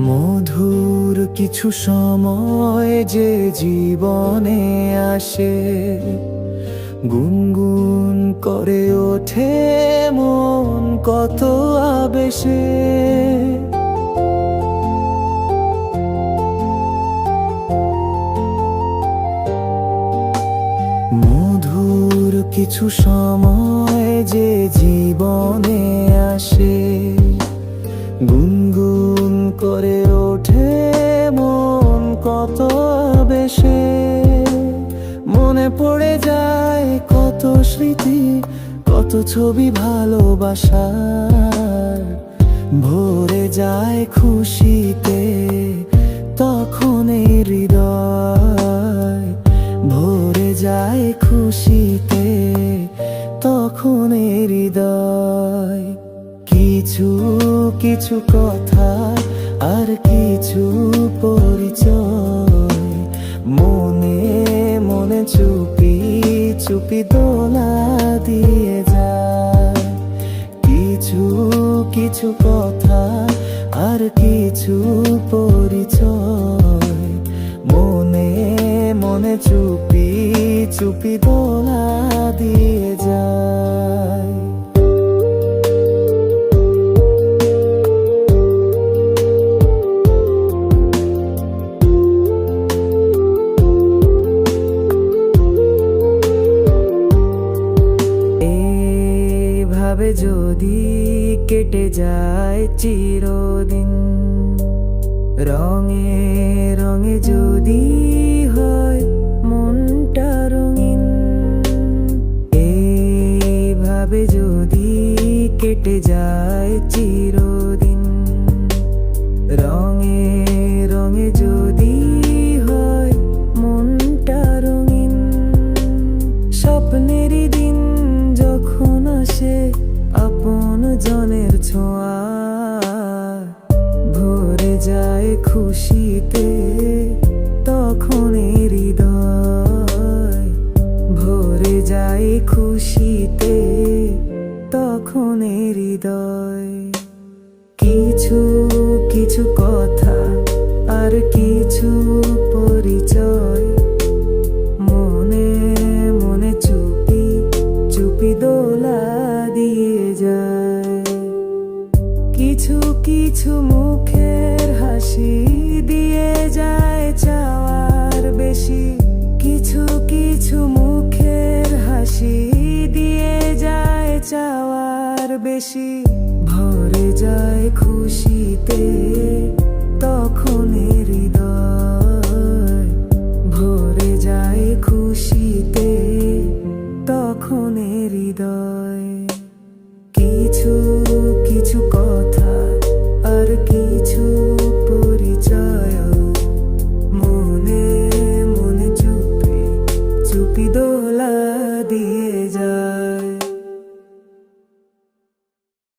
মধুর কিছু সময় যে জীবনে আসে, গুনগুন করে ওঠে মন কত আবেশে। মধুর কিছু সময় যে জীবনে আসে, গুনগুন করে ওঠে মন কত বেশে। মনে পড়ে যায় কত স্মৃতি, কত ছবি ভালোবাসার। ভরে যায় খুশিতে তখন এই হৃদয়, ভরে যায় খুশিতে তখন এই হৃদয়। কিছু কিছু কথা আর কিছু পরিচয়, মনে মনে চুপি চুপি দোলা দিয়ে যায়। কিছু কিছু কথা আর কিছু পরিচয়, মনে মনে চুপি চুপি দোলা দিয়ে যায়। ভাবে যদি কেটে যায় চিরদিন, রঙে রঙে যদি হয় মনটা রঙিন। এইভাবে যদি কেটে যায় চিরদিন, রঙে রঙে যদি হয় মনটা রঙিন। স্বপ্নেরই দিন যখন আসে আপন জনের ছোঁয়া, ভরে যায় খুশিতে তখন হৃদয়, ভরে যায় খুশিতে তখন হৃদয়। কিছু কিছু কথা আর কিছু পরিচয়, মনে মনে চুপি চুপি দোলা দিয়ে যায়। কিছু কিছু মুখের হাসি দিয়ে যায় চাওয়ার বেশি, কিছু কিছু মুখের হাসি দিয়ে যায় চাওয়ার বেশি। ভরে যায় খুশিতে তখন হৃদয়।